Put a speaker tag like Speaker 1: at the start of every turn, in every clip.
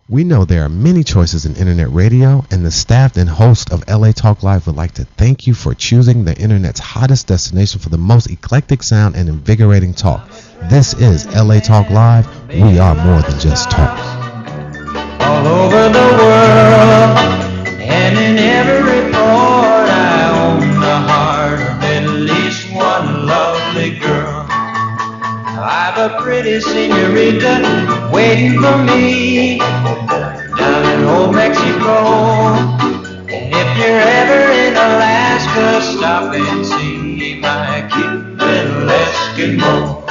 Speaker 1: We know there are many choices in internet radio, and the staff and host of LA Talk Live would like to thank you for choosing the internet's hottest destination for the most eclectic sound and invigorating talk. This is LA Talk Live. We are more than just talk.
Speaker 2: All over the world, and in every port, I own the heart of at least one lovely girl. I've a pretty senorita waiting for me down in old Mexico. And if you're ever in Alaska, stop and see my cute little Eskimo.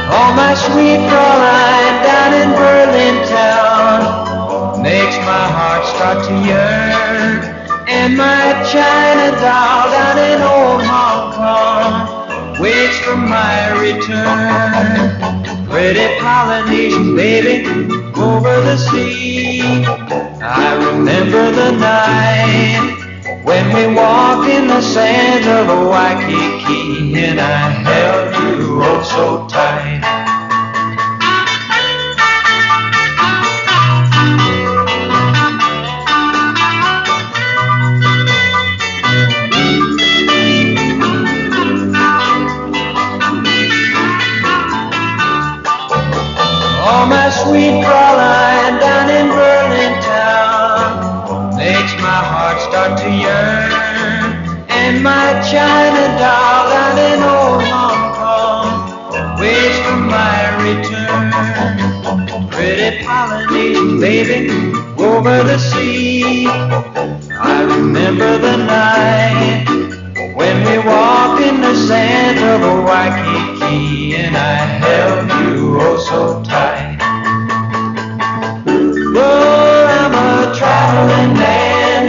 Speaker 2: Oh, my sweet Caroline down in Berlin town makes my heart start to yearn. And my China doll down in old Hong Kong waits for my return. Pretty Polynesian baby over the sea, I remember the night when we walked in the sands of Waikiki, and I held you oh so tight. Oh, my sweet Caroline down in Berlin town makes my heart start to yearn. And my China doll down in old Hong Kong waits for my return. Pretty Polynesian baby over the sea, I remember the night when we walked in the sands of Waikiki, and I held you oh so tight. Oh, I'm a traveling man.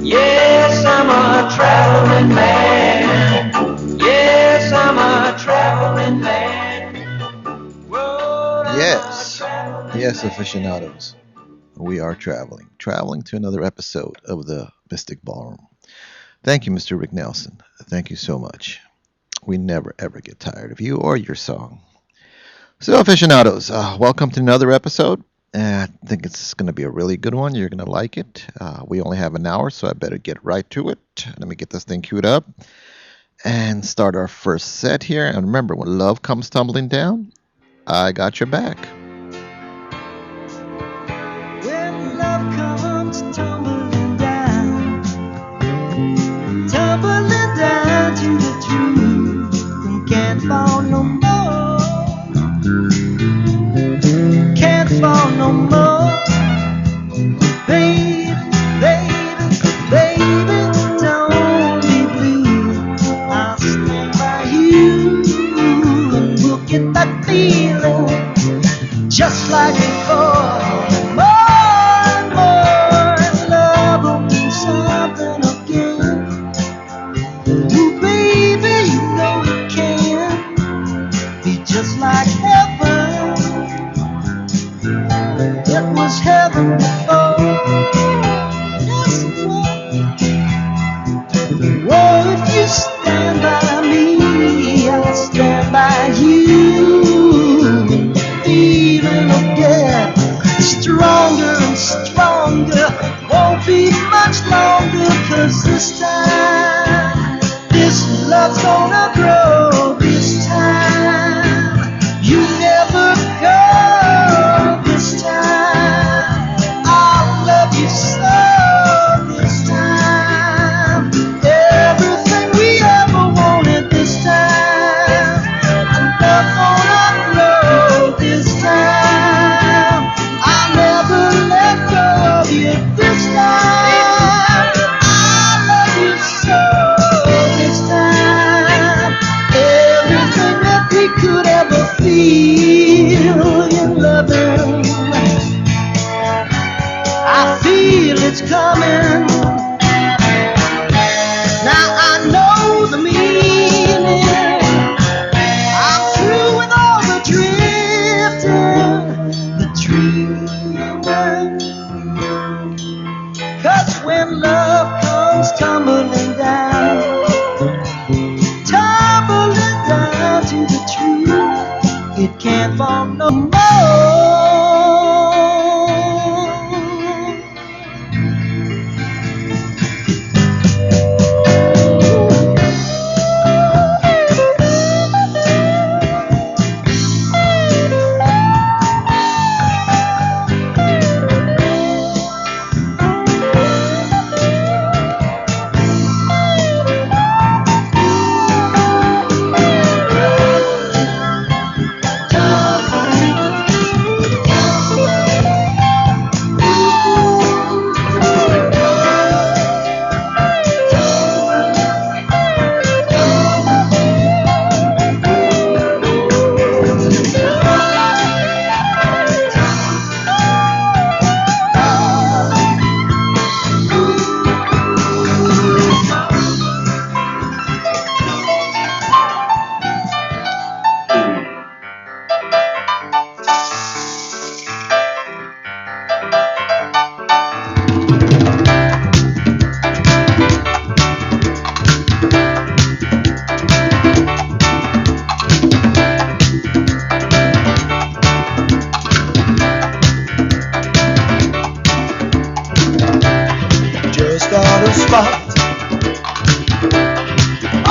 Speaker 2: Yes, I'm a traveling man. Yes, I'm a traveling man. Whoa,
Speaker 3: Yes, aficionados. We are traveling to another episode of the Mystic Ballroom. Thank you, Mr. Rick Nelson. Thank you so much. We never ever get tired of you or your song. So, aficionados, welcome to another episode. I think it's going to be a really good one. You're going to like it. We only have an hour, so I better get right to it. Let me get this thing queued up and start our first set here. And remember, when love comes tumbling down, I got your back.
Speaker 4: When love comes tumbling down to the truth, and can't fall no more, can't fall no more. Baby, don't be blue. I'll stand by you, and we'll get that feeling just like before. More and more, and love will mean something again. Ooh, baby, you know it can be just like heaven. It was heaven before. Yes, it was. Oh, if you stand by me, I'll stand by you. Feeling will get stronger and stronger. Won't be much longer, 'cause this time, this love's gonna grow. This time, you never go. This time, I'll love you so. This time, everything we ever wanted. This time, I'm not gonna grow. This time, I'll never let go of you. This time, I love you so. This time, everything that we could ever feel in loving, I feel it's coming. Now I know the meaning. I'm through with all the drifting, the dreaming. 'Cause when love comes tumbling down to the truth, it can't fall no more.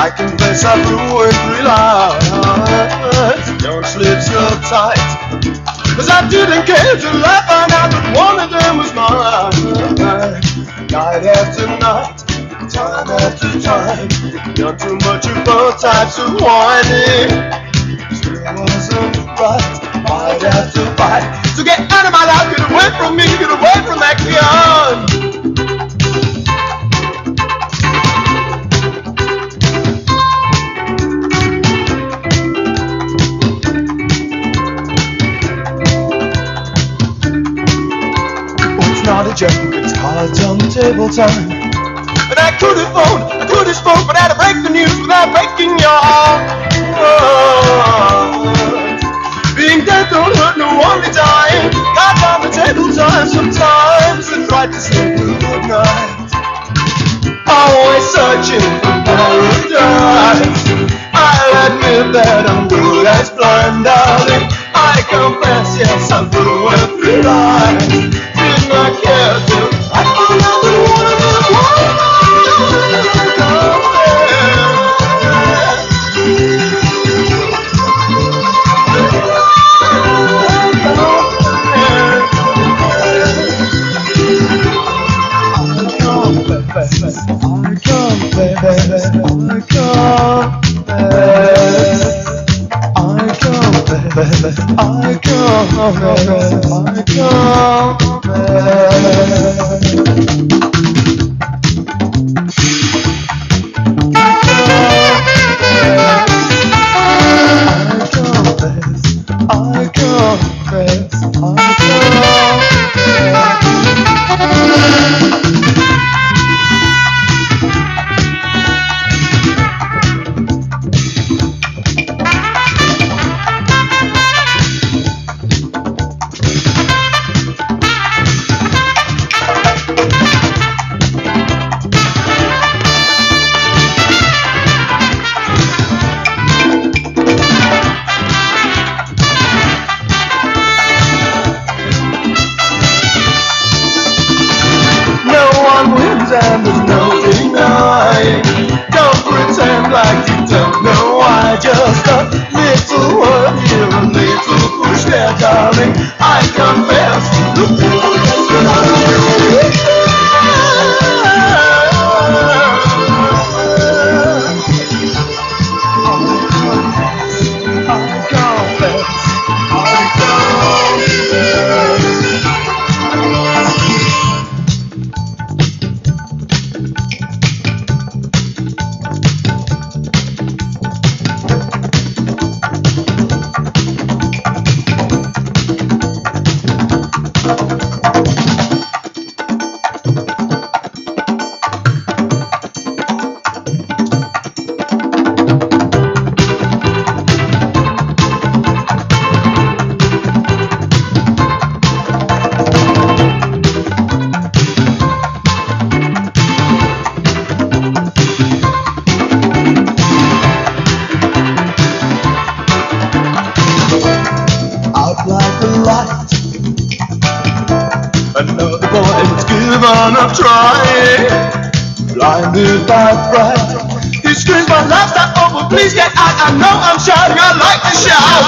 Speaker 4: I confess I threw in 3 lies. Don't slip so tight, 'cause I didn't care till I found out that one of them was mine. Night after night, time after time, done too much of both types of whining. Still wasn't right, fight after fight. So get out of my life, get away from me, get away from that gun. Not a joke, it's cards on the table time. And I could have phoned, I could have spoke, but I had to break the news without breaking your heart. Being dead don't hurt, no only dying. Cards on the table time sometimes. I tried to say good night. Always searching for paradise. I'll admit that I'm good as blind, darling. I confess, yes, I'm through and 3 lies. I care to. I found out that one of them was and there's no denying. Don't pretend like you don't know why. Just a little word here, a little push there, darling. I confess. Another boy was given up trying, blinded by fright. He screams, my life's not over, please get out. I know I'm shouting, I like to shout.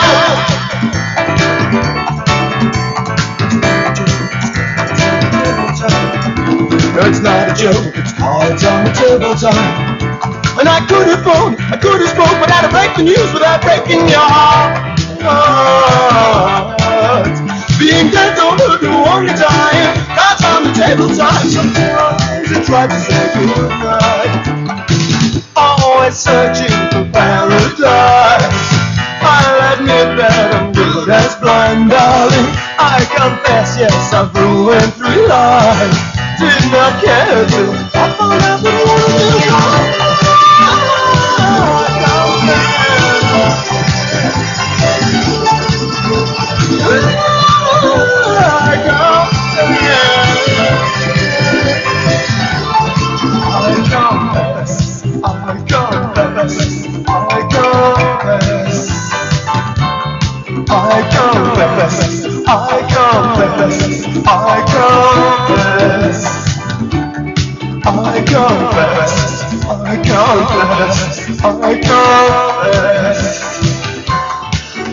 Speaker 4: No, it's not a joke, it's cards on the table time. And I could have phoned, I could have spoke, but I had to break the news without breaking your heart. Being dead don't hurt, no only dying. Cards on the table time sometimes. I tried to say goodnight. Always searching for paradise. I'll admit that I'm good as blind, darling. I confess, yes, I've ruined 3 lives. Did not care to. I found out that one of them I confess. I confess,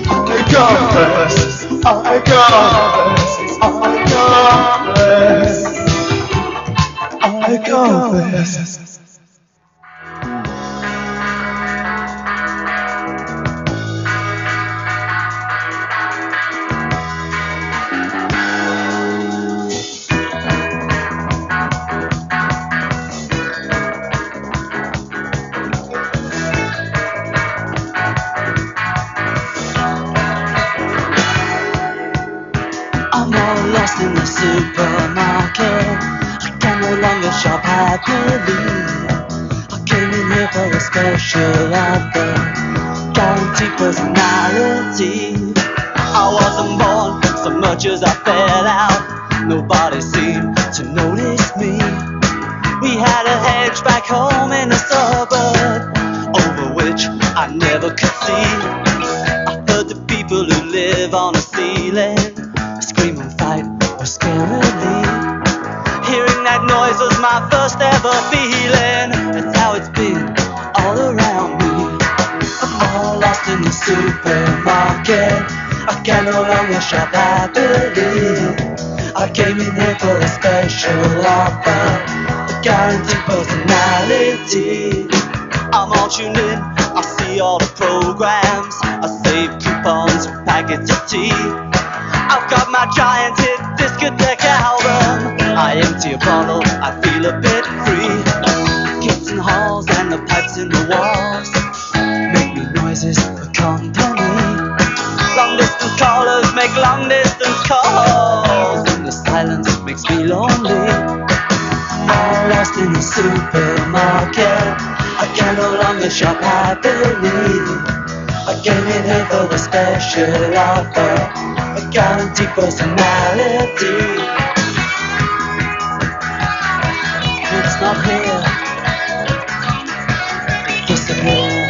Speaker 4: I confess, I confess, I confess.
Speaker 5: I'm all lost in the supermarket. I can no longer shop happily. I came in here for a special offer, guaranteed personality. I wasn't born so much as I fell out. Nobody seemed to notice me. We had a hedge back home in the suburb, over which I never could see. I heard the people who live on the ceiling scream and fight or scarily. Hearing that noise was my first ever feeling. That's how it's been all around me. I'm all lost in the supermarket. I can no longer shop happily. I came in here for a special offer, a guaranteed personality. I'm all tuned in, I see all the programs, I save coupons for packets of tea. I've got my giant hit discotheque album. I empty a bottle, I feel a bit free. Kids in halls and the pipes in the walls make me noises for company. Long distance callers make long distance calls, and the silence makes me lonely. All lost in the supermarket, I can no longer shop happily. I came in here for a special offer, a guaranteed personality. It's not here, disappear.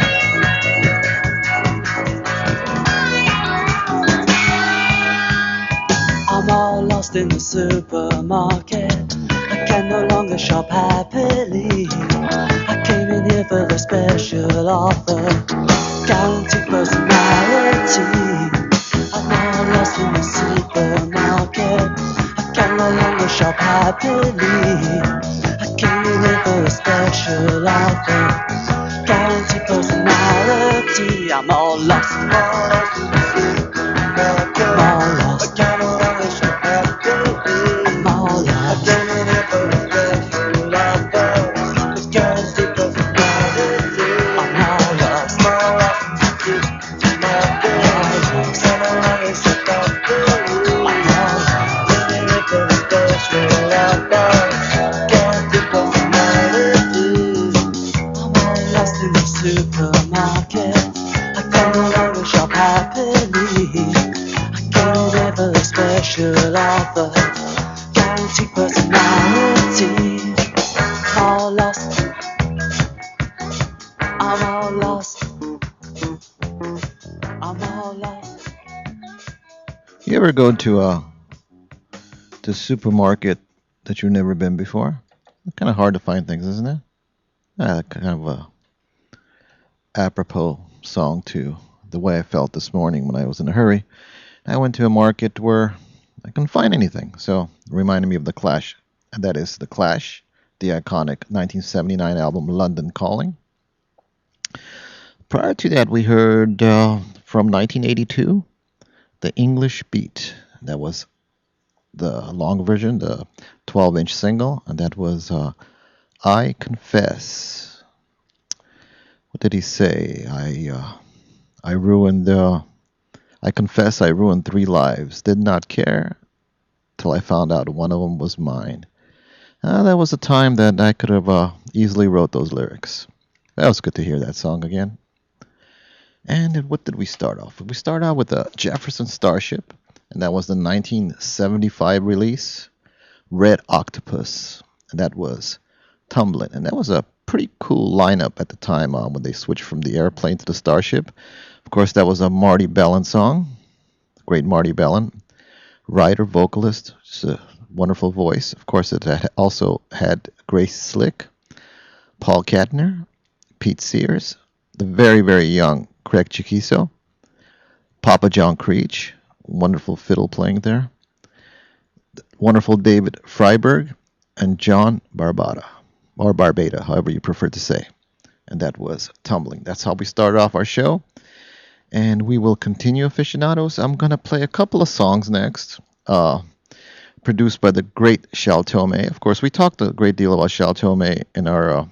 Speaker 5: I'm all lost in the supermarket. I can no longer shop happily. I came in here for a special offer, guaranteed personality. I'm all lost in the supermarket. I can no longer shop happily. I came in here for a special offer, guaranteed personality. I'm all lost in the supermarket. I'm all lost. I can no longer shop happily. I'm all lost. I came in here for a special offer, a guaranteed personality. I'm all lost. I'm all lost. Supermarket, I can no longer shop happily. I came here for a special offer, guaranteed personality. All lost, I'm all lost, I'm all lost.
Speaker 3: You ever go to supermarket that you've never been before? It's kind of hard to find things, isn't it? Kind of a apropos song to the way I felt this morning when I was in a hurry. I went to a market where I couldn't find anything, so it reminded me of The Clash, and that is The Clash, the iconic 1979 album London Calling. Prior to that, we heard from 1982, The English Beat. That was the long version, the 12-inch single, and that was I Confess. What did he say? I ruined. I confess I ruined 3 lives. Did not care till I found out one of them was mine. That was a time that I could have easily wrote those lyrics. That was good to hear that song again. And what did we start off with? We started out with the Jefferson Starship, and that was the 1975 release, Red Octopus, and that was Tumblin', and that was a pretty cool lineup at the time when they switched from the airplane to the Starship. Of course, that was a Marty Bellin song, great Marty Bellin, writer, vocalist, just a wonderful voice. Of course, it also had Grace Slick, Paul Kettner, Pete Sears, the very, very young Craig Chiquiso, Papa John Creech, wonderful fiddle playing there, wonderful David Freiberg, and John Barbada, or Barbada, however you prefer to say. And that was Tumbling. That's how we started off our show. And we will continue, aficionados. I'm going to play a couple of songs next, produced by the great Shal Tome. Of course, we talked a great deal about Shal Tome in our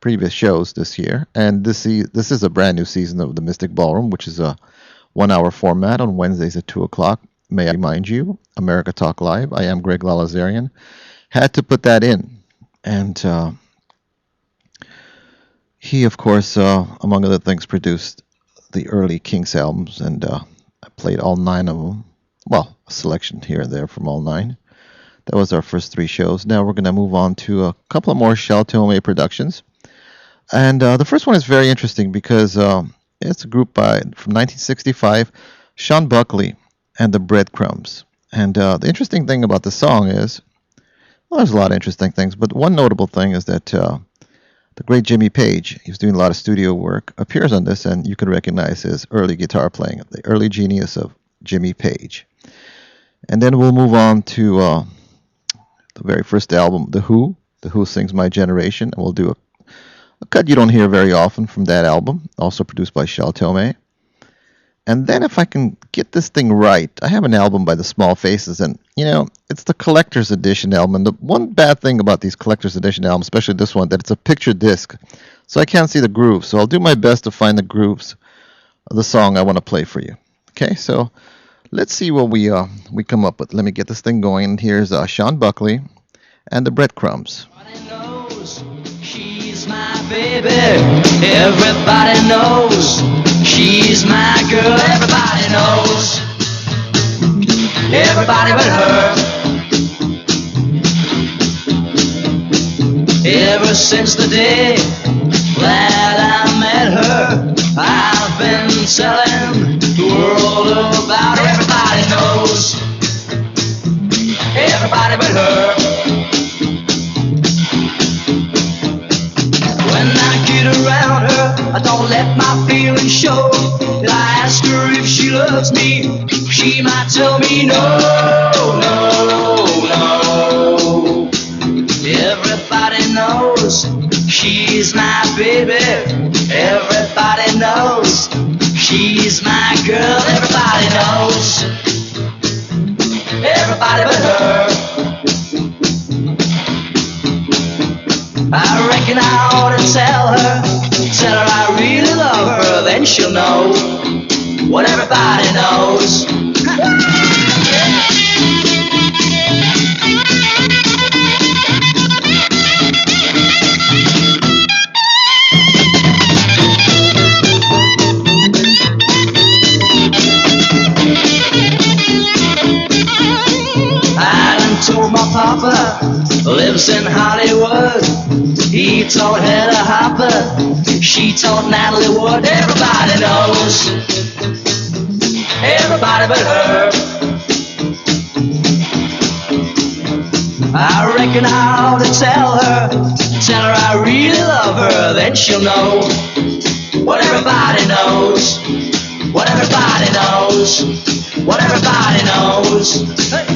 Speaker 3: previous shows this year. And this is a brand new season of the Mystic Ballroom, which is a 1-hour format on Wednesdays at 2 o'clock. May I remind you, America Talk Live. I am Greg Lalazarian. Had to put that in. And he, of course, among other things, produced the early Kinks albums, and I played all 9 of them. Well, a selection here and there from all 9. That was our first 3 shows. Now we're going to move on to a couple of more Shal Tome productions. And the first one is very interesting because it's a group from 1965, Sean Buckley and the Breadcrumbs. And the interesting thing about the song is, well, there's a lot of interesting things, but one notable thing is that the great Jimmy Page, he was doing a lot of studio work, appears on this, and you can recognize his early guitar playing, the early genius of Jimmy Page. And then we'll move on to the very first album, The Who. The Who sings My Generation, and we'll do a cut you don't hear very often from that album, also produced by Shal Tome. And then if I can get this thing right, I have an album by the Small Faces, and, it's the collector's edition album. And the one bad thing about these collector's edition albums, especially this one, that it's a picture disc, so I can't see the grooves. So I'll do my best to find the grooves of the song I want to play for you. Okay, so let's see what we come up with. Let me get this thing going. Here's Sean Buckley and the Breadcrumbs.
Speaker 5: Everybody knows she's my baby. Everybody knows she's my girl. Everybody knows. Everybody but her. Ever since the day that I met her, I've been telling the world about her. Everybody knows. Everybody but her. When I get around her, I don't let my feelings show. I ask her if she loves me, she might tell me no, no, no. Everybody knows she's my baby. Everybody knows she's my girl. Everybody knows. Everybody but her. I reckon I ought to tell her I really love her, then she'll know what everybody knows. I done told my papa, lives in Hollywood. He taught Hedda Hopper, she taught Natalie Wood. Everybody knows, everybody but her. I reckon I ought to tell her I really love her, then she'll know what everybody knows, what everybody knows, what everybody knows. Hey.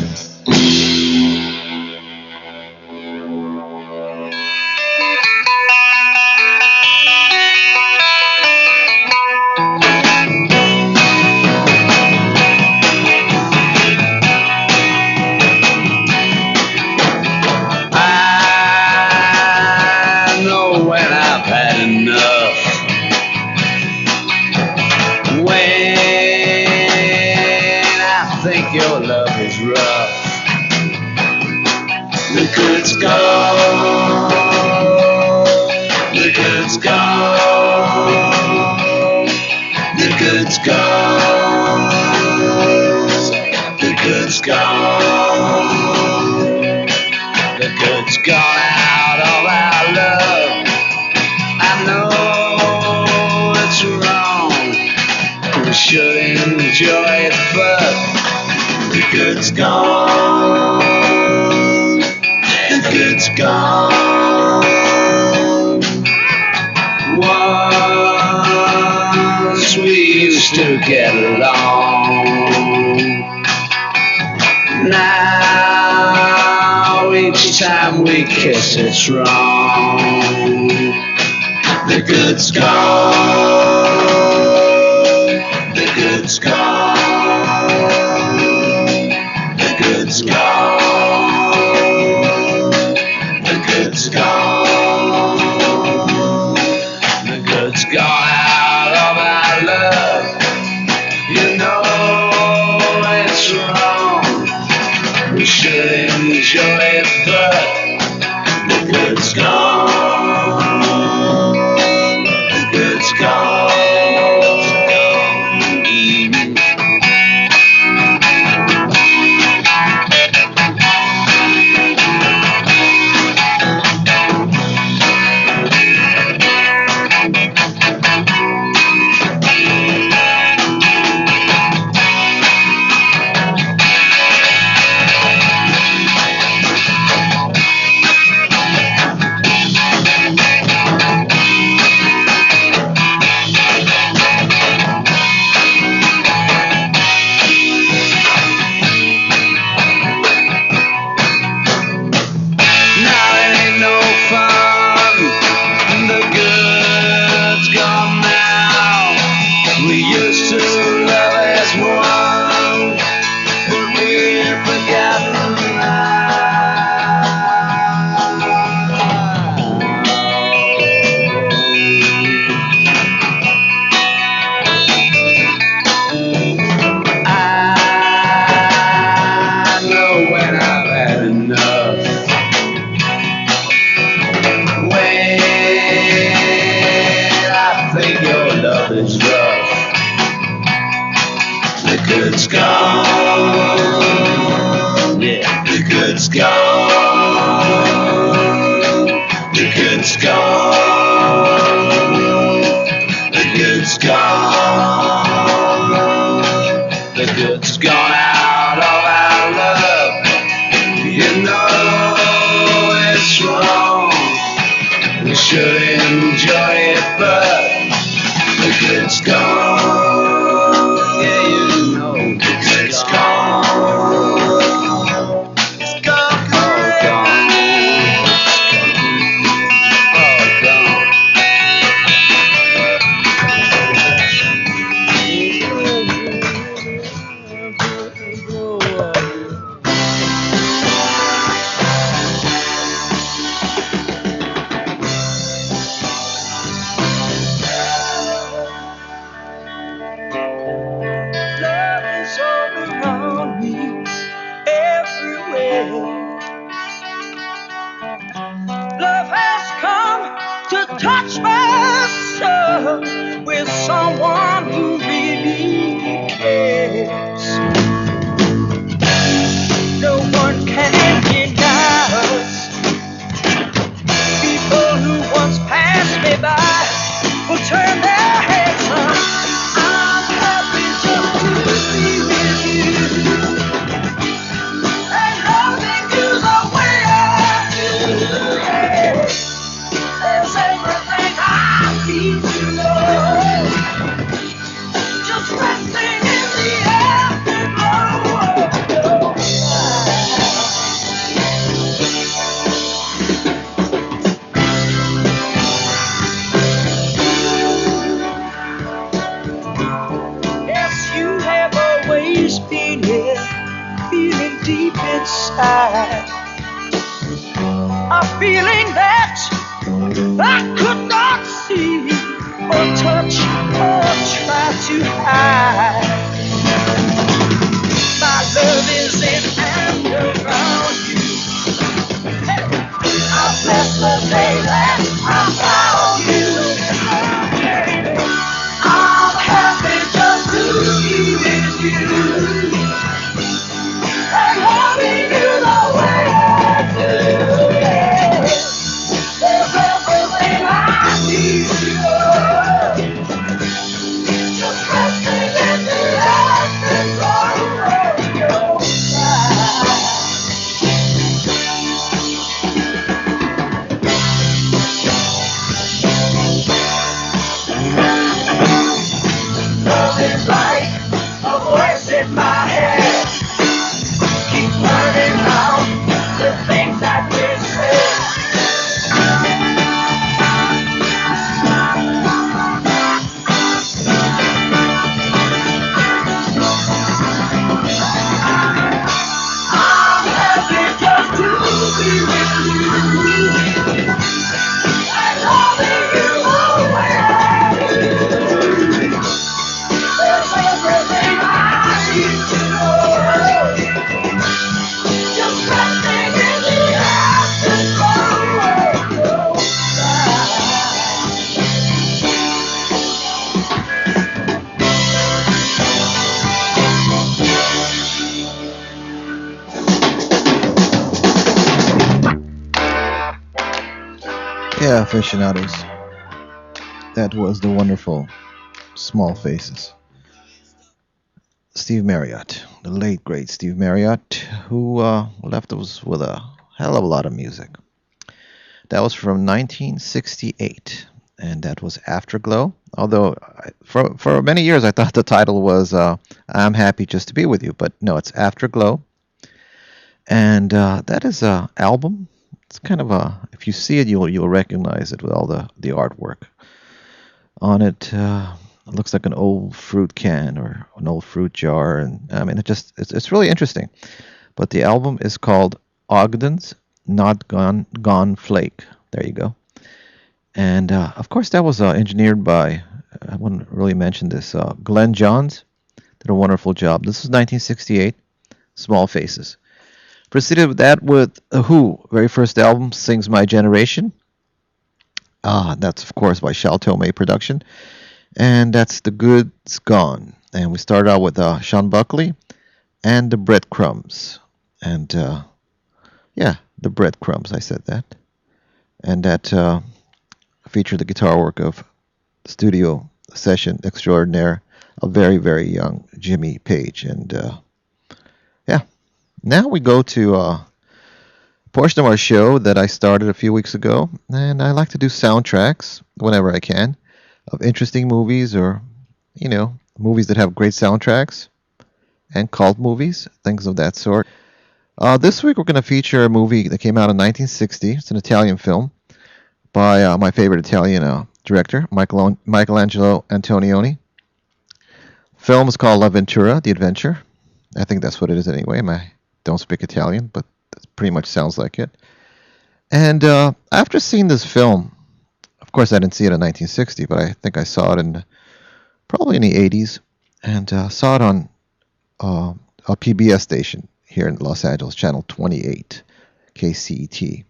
Speaker 5: It's gone. The good's gone. The good's gone. The good's gone. The good's gone out of our love. I know it's wrong. We should enjoy it, but the good's gone. The good's gone. One used to get along. Now each time we kiss it's wrong. The good's gone. The good's gone. The good's gone. The good's gone. The good's gone out of our love. You know it's wrong. We should enjoy it, but the good's gone. The good's gone.
Speaker 3: Yeah, aficionados. That was the wonderful Small Faces. Steve Marriott, the late great Steve Marriott, who left us with a hell of a lot of music. That was from 1968, and that was Afterglow. Although for many years I thought the title was "I'm Happy Just to Be with You," but no, it's Afterglow, and that is a album. It's kind of a, if you see it, you'll recognize it with all the artwork on it. It looks like an old fruit can or an old fruit jar, and I mean, it's really interesting. But the album is called Ogden's Not Gone Flake. There you go. And of course, that was engineered by, I wouldn't really mention this, Glenn Johns. Did a wonderful job. This was 1968, Small Faces. Proceeded with that with The Who, very first album, Sings My Generation. That's, of course, by Shalto May Production. And that's The Good's Gone. And we started out with Sean Buckley and The Breadcrumbs. And, yeah, The Breadcrumbs, I said that. And that featured the guitar work of studio session extraordinaire, a very, very young Jimmy Page. And, yeah, now we go to a portion of our show that I started a few weeks ago. And I like to do soundtracks whenever I can of interesting movies, or, movies that have great soundtracks, and cult movies, things of that sort. This week we're going to feature a movie that came out in 1960. It's an Italian film by my favorite Italian director, Michelangelo Antonioni. Film is called La Ventura, The Adventure. I think that's what it is anyway. I don't speak Italian, but that pretty much sounds like it. And after seeing this film, of course, I didn't see it in 1960, but I think I saw it probably in the 80s, and saw it on a PBS station here in Los Angeles, Channel 28, KCET.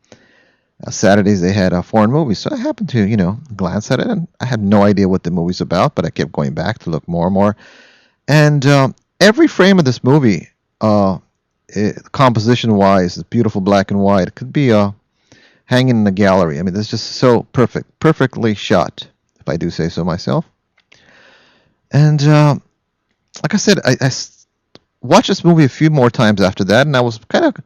Speaker 3: Saturdays they had foreign movies, so I happened to, glance at it, and I had no idea what the movie's about, but I kept going back to look more and more. And every frame of this movie, composition-wise, is beautiful black and white. It could be hanging in the gallery. I mean, it's just so perfectly shot, if I do say so myself. And like I said, I watched this movie a few more times after that, and I was kind of,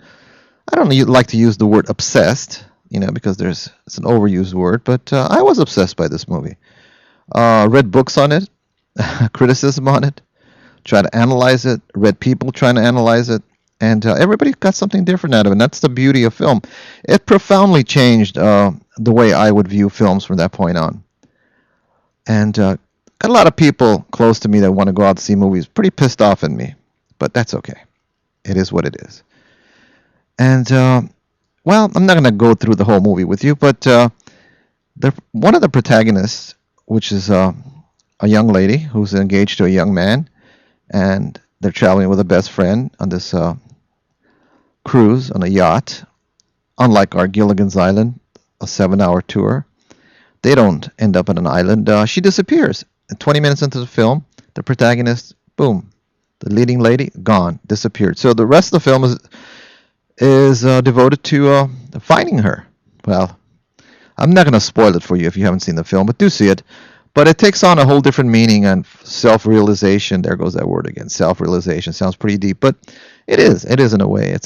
Speaker 3: I don't like to use the word obsessed, because it's an overused word, but I was obsessed by this movie. Read books on it, criticism on it, tried to analyze it, read people trying to analyze it, and everybody got something different out of it, and that's the beauty of film. It profoundly changed the way I would view films from that point on. And got a lot of people close to me that want to go out to see movies pretty pissed off at me, but that's okay. It is what it is. And, well, I'm not going to go through the whole movie with you, but one of the protagonists, which is a young lady who's engaged to a young man, and they're traveling with a best friend on this cruise on a yacht. Unlike our Gilligan's Island, a 7-hour tour, they don't end up on an island. She disappears. And 20 minutes into the film, the protagonist, boom, the leading lady, gone, disappeared. So the rest of the film is devoted to finding her. Well, I'm not going to spoil it for you if you haven't seen the film, but do see it. But it takes on a whole different meaning, and self-realization. There goes that word again. Self-realization sounds pretty deep, but it is in a way. It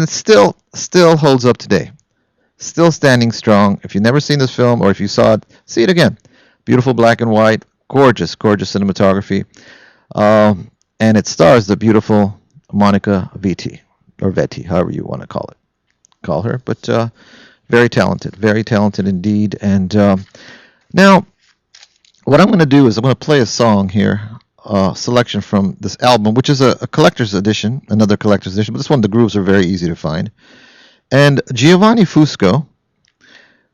Speaker 3: still holds up today. Still standing strong. If you've never seen this film, or if you saw it, see it again. Beautiful black and white, gorgeous cinematography, and it stars the beautiful Monica Vitti, or Vetti, however you want to call her. But very talented indeed. And now, what I'm going to do is I'm going to play a song here, a selection from this album, which is a collector's edition, another collector's edition, but this one, the grooves are very easy to find. And Giovanni Fusco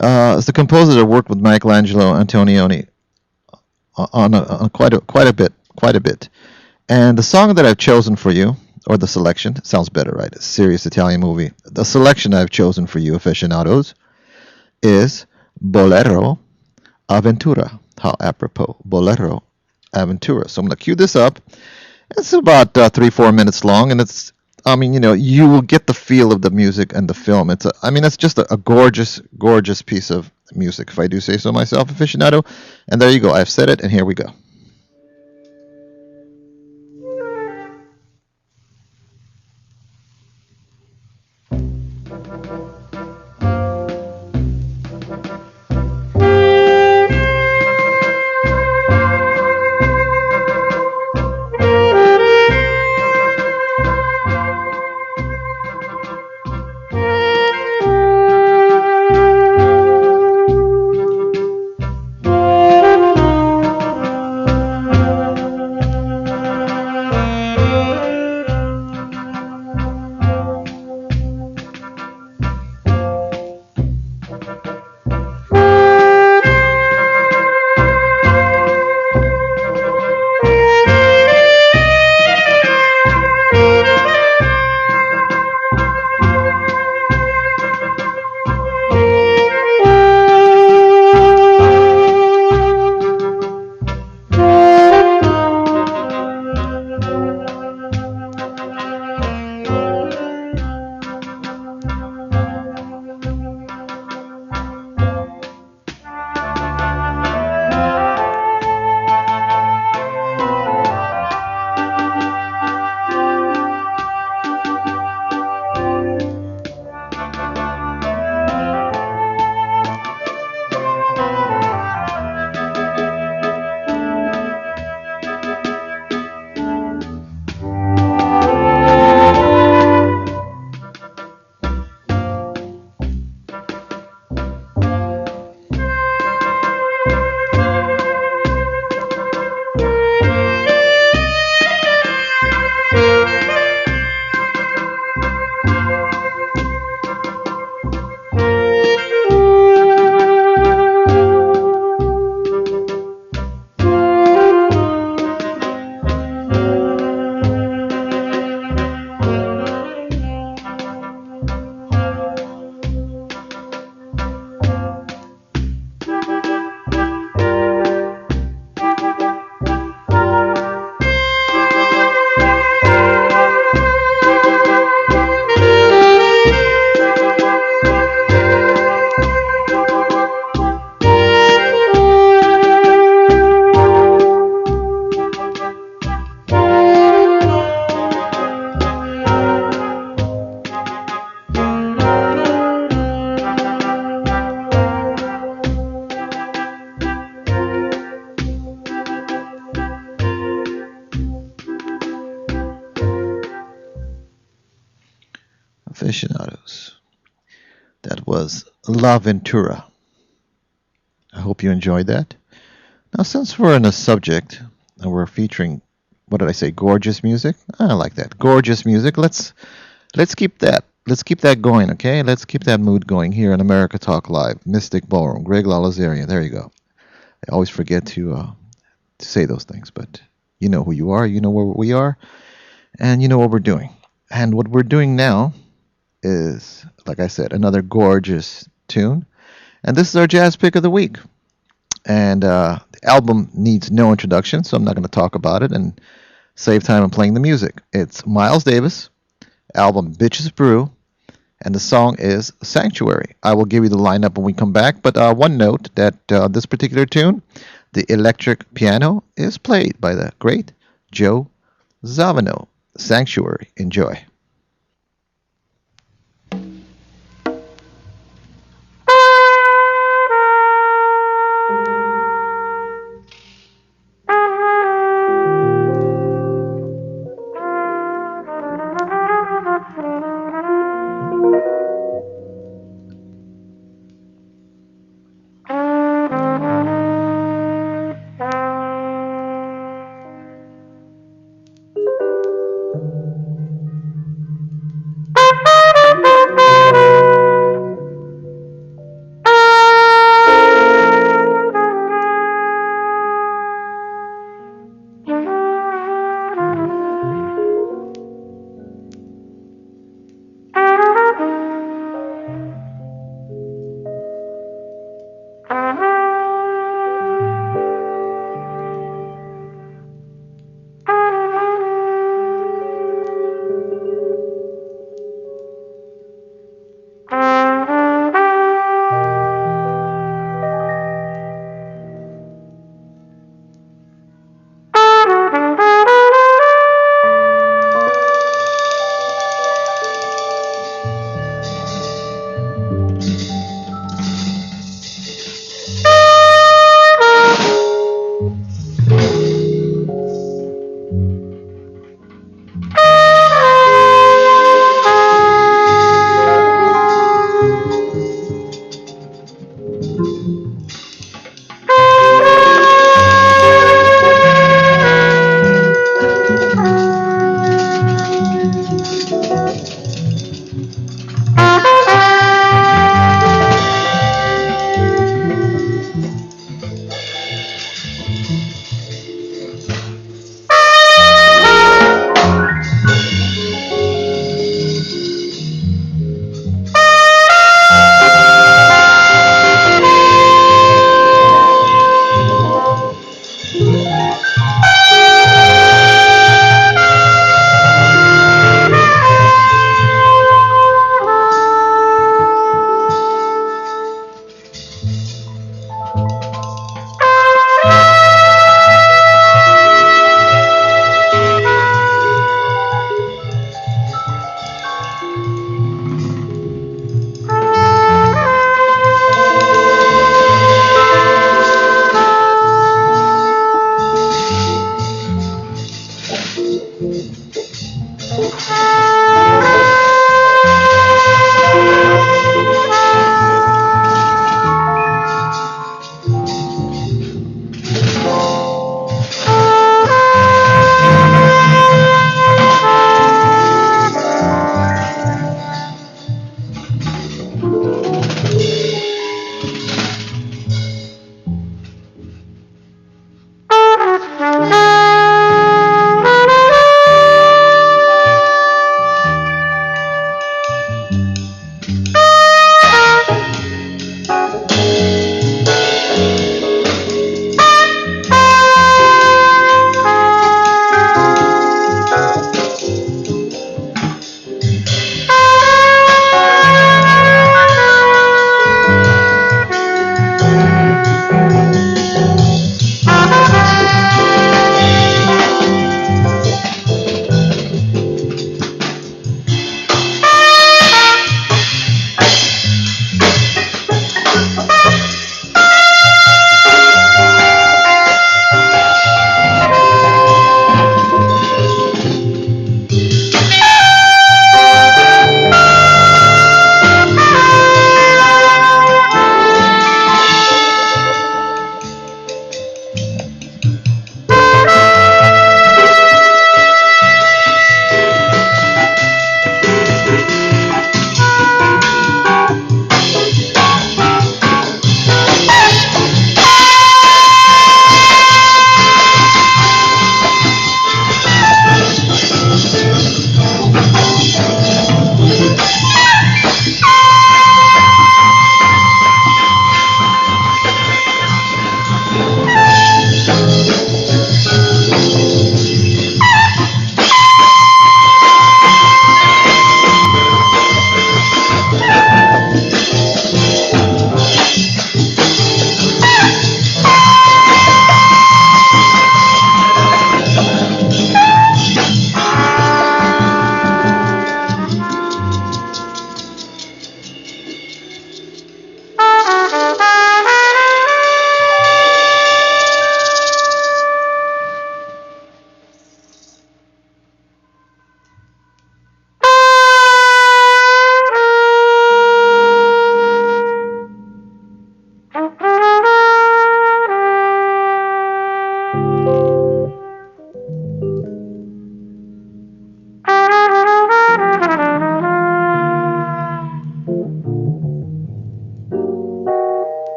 Speaker 3: is the composer that worked with Michelangelo Antonioni on quite a bit. And the song that I've chosen for you, or the selection, sounds better, right? A serious Italian movie. The selection I've chosen for you, aficionados, is Bolero Aventura. How apropos, Bolero Aventura. So I'm going to cue this up. It's about 3-4 minutes long, and it's I mean, you will get the feel of the music and the film. I mean, it's just a gorgeous, gorgeous piece of music, if I do say so myself, aficionado. And there you go. I've said it, and here we go. Aficionados. That was La Ventura. I hope you enjoyed that. Now, since we're in a subject and we're featuring, what did I say, gorgeous music? I like that. Gorgeous music. Let's keep that. Let's keep that going, okay? Let's keep that mood going here on America Talk Live. Mystic Ballroom, Greg Lalazarian. There you go. I always forget to say those things, but you know who you are, you know where we are, and you know what we're doing. And what we're doing now is, like I said, another gorgeous tune. And this is our jazz pick of the week. And the album needs no introduction, so I'm not going to talk about it and save time in playing the music. It's Miles Davis, album Bitches Brew, and the song is Sanctuary. I will give you the lineup when we come back, but one note that this particular tune, the electric piano, is played by the great Joe Zavino. Sanctuary. Enjoy.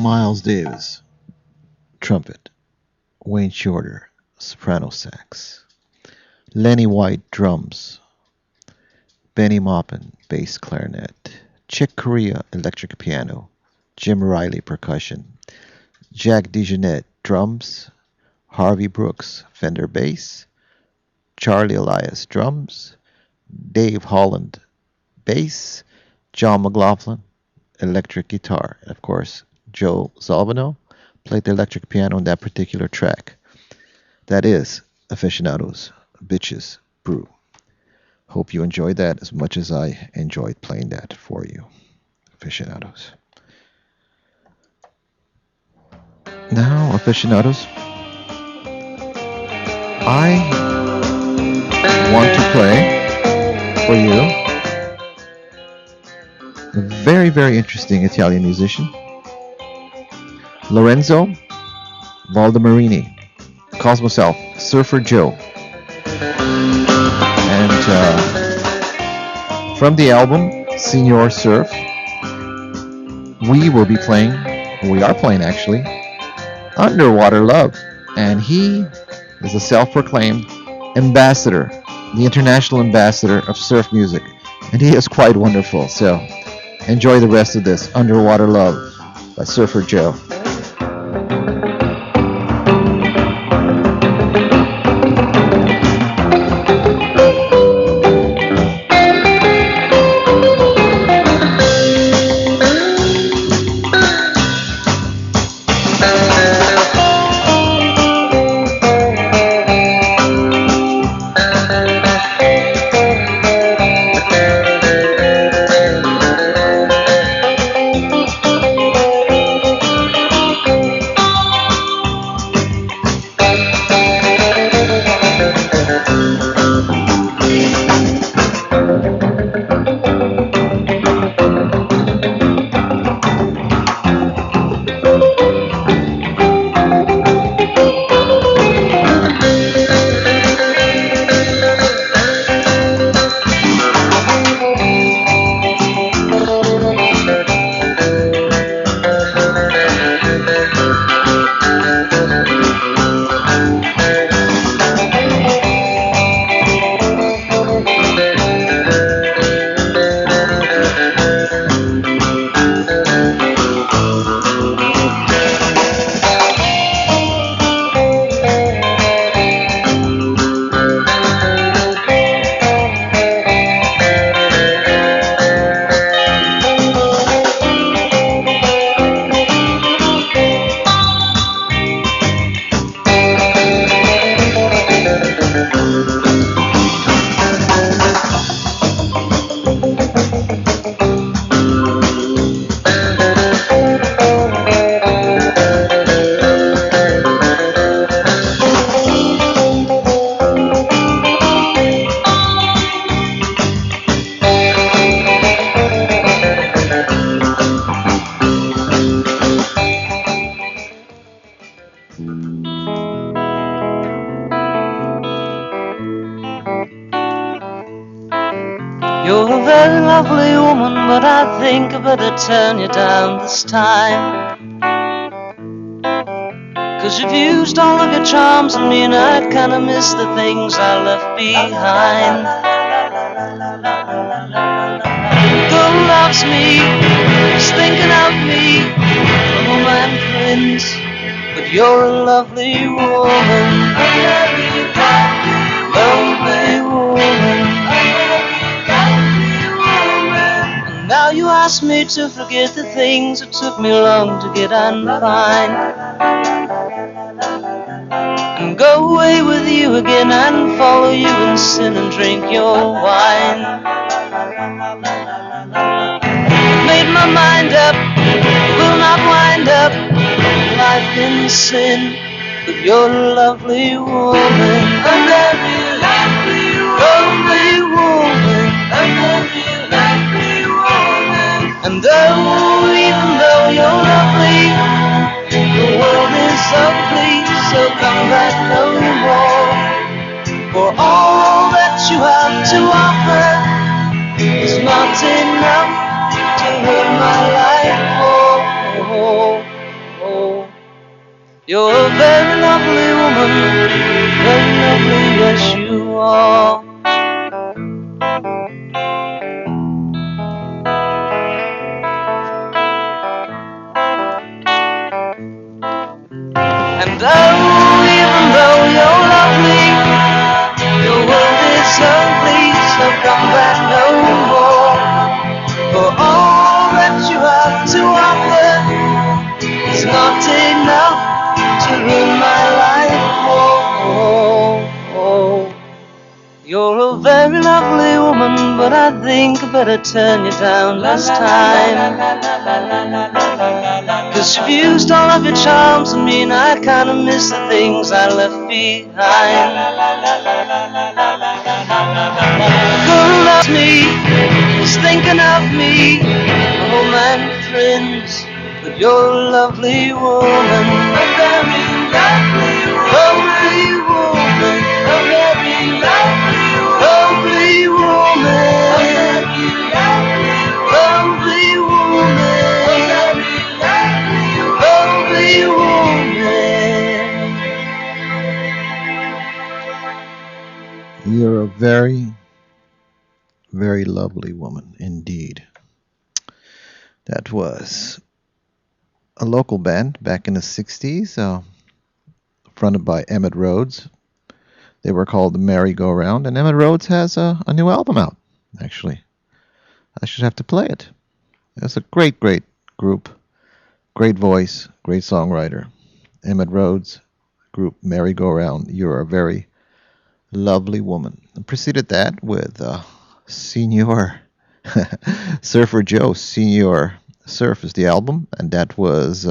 Speaker 3: Miles Davis, trumpet. Wayne Shorter, soprano sax. Lenny White, drums. Benny Maupin, bass clarinet. Chick Corea, electric piano. Jim Riley, percussion. Jack DeJohnette, drums. Harvey Brooks, Fender bass. Charlie Elias, drums. Dave Holland, bass. John McLaughlin, electric guitar. And of course, Joe Zalvino played the electric piano on that particular track. That is Aficionados, Bitches Brew. Hope you enjoyed that as much as I enjoyed playing that for you. aficionados. Now, aficionados, I want to play for you a very, very interesting Italian musician, Lorenzo Valdemarini, calls himself Surfer Joe. And from the album Signor Surf, we are playing actually, Underwater Love. And he is a self-proclaimed ambassador, the international ambassador of surf music. And he is quite wonderful. So enjoy the rest of this Underwater Love by Surfer Joe.
Speaker 5: You're a very lovely woman, but I think I better turn you down this time. 'Cause you've used all of your charms on me, and I kinda miss the things I left behind. Girl loves me, is thinking of me, from all my friends, but you're a lovely woman, lovely woman. Now you ask me to forget the things it took me long to get and find, and go away with you again and follow you in sin and drink your wine. Made my mind up, will not wind up life in sin, but you're a lovely woman, a very lovely woman, a very lovely woman. And even though you're lovely, the world is ugly, so come back no more. For all that you have to offer is not enough to ruin my life. You're a very lovely woman, very lovely, yes you are. And even though you're lovely, your world is ugly, so come back no more. For all that you have to offer is not enough to ruin my life. You're but I think I better turn you down this time. 'Cause you've used all of your charms on me, and I kinda miss the things I left behind. Who loves me is thinking of me. Oh, my friends, but you're a lovely woman. A very lovely woman. Lovely woman. A very lovely woman. Lovely woman. A very lovely woman. Lovely woman.
Speaker 3: You're a very, very lovely woman indeed. That was a local band back in the 60s, fronted by Emmett Rhodes. They were called the Merry-Go-Round, and Emmett Rhodes has a new album out, actually. I should have to play it. It's a great, great group. Great voice, great songwriter. Emmett Rhodes, group Merry-Go-Round. You're a very lovely woman. And preceded that with Senior Surfer Joe. Senior Surf is the album, and that was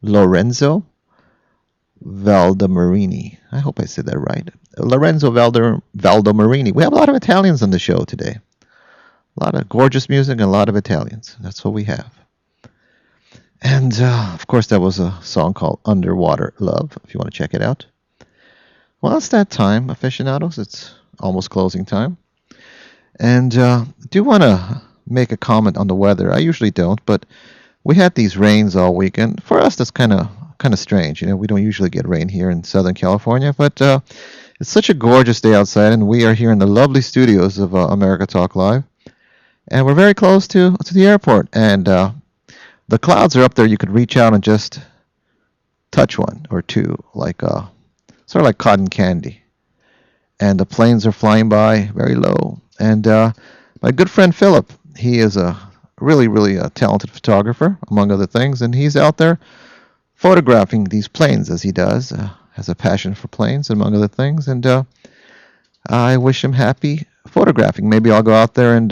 Speaker 3: Lorenzo Valdomarini. I hope I said that right. Lorenzo Valdomarini. We have a lot of Italians on the show today. A lot of gorgeous music and a lot of Italians. That's what we have. And, of course, that was a song called Underwater Love, if you want to check it out. Well, it's that time, aficionados. It's almost closing time. And I do want to make a comment on the weather. I usually don't, but we had these rains all weekend. For us, that's kind of strange. You know, we don't usually get rain here in Southern California, but it's such a gorgeous day outside, and we are here in the lovely studios of America Talk Live. And we're very close to the airport, and the clouds are up there. You could reach out and just touch one or two, like sort of like cotton candy. And the planes are flying by very low. And my good friend Philip, he is a really, really talented photographer, among other things, and he's out there photographing these planes as he does. Has a passion for planes, among other things, and I wish him happy photographing. Maybe I'll go out there and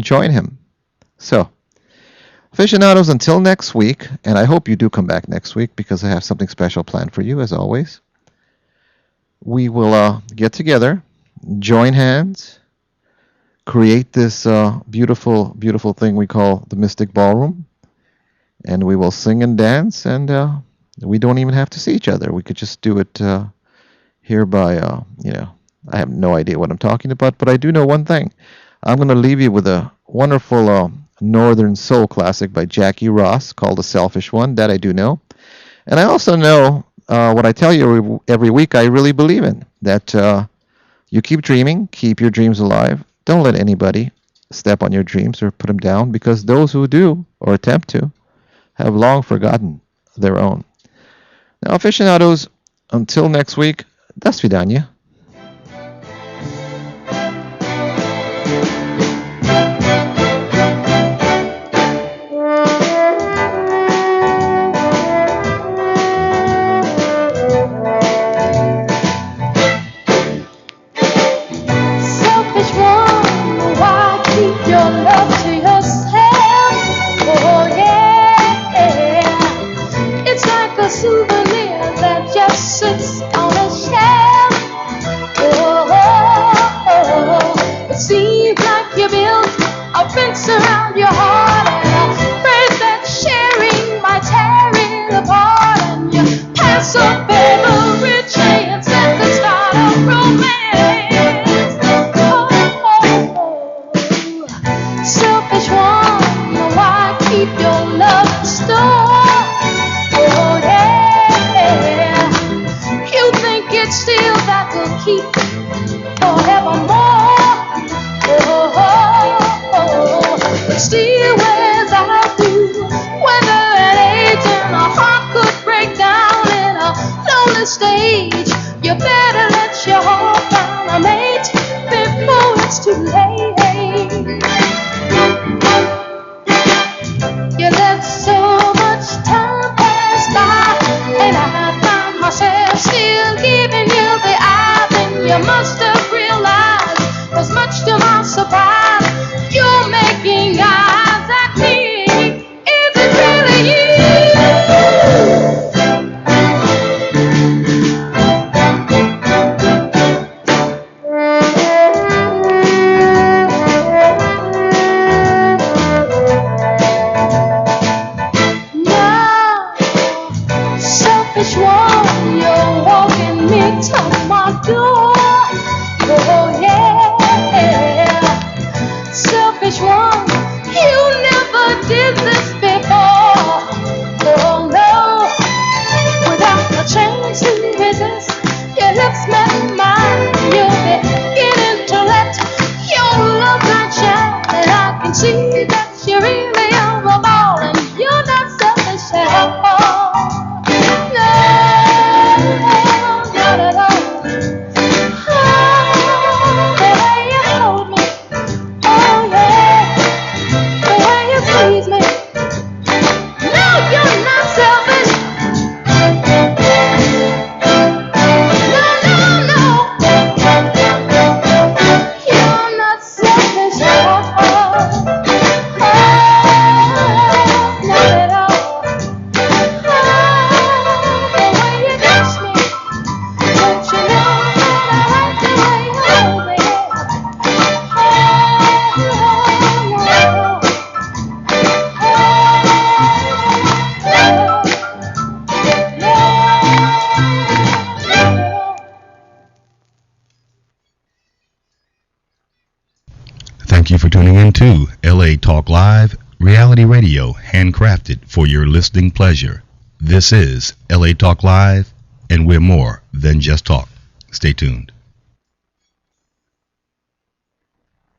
Speaker 3: join him. So, aficionados, until next week, and I hope you do come back next week because I have something special planned for you, as always. We will get together, join hands, create this beautiful, beautiful thing we call the Mystic Ballroom, and we will sing and dance, and we don't even have to see each other. We could just do it here by, I have no idea what I'm talking about, but I do know one thing. I'm going to leave you with a wonderful Northern Soul classic by Jackie Ross called The Selfish One. That I do know. And I also know what I tell you every week I really believe in, that you keep dreaming, keep your dreams alive. Don't let anybody step on your dreams or put them down, because those who do, or attempt to, have long forgotten their own. Now, aficionados, until next week, do svidaniya.
Speaker 6: Around your heart, and a phrase that sharing might tear it apart, and you pass up every chance at the start of romance. Selfish one, why keep your love stored? Oh yeah, you think it's still that will keep forevermore. Still wears out through weather and age, and a heart could break down in a lonely stage. You better let your heart find a mate before it's too late. You let so much time pass by, and I find myself still giving you the eye. Then you must have realized, was much to my surprise,
Speaker 7: Thank you for tuning in to LA Talk Live, reality radio handcrafted for your listening pleasure. This is LA Talk Live, and we're more than just talk. Stay tuned.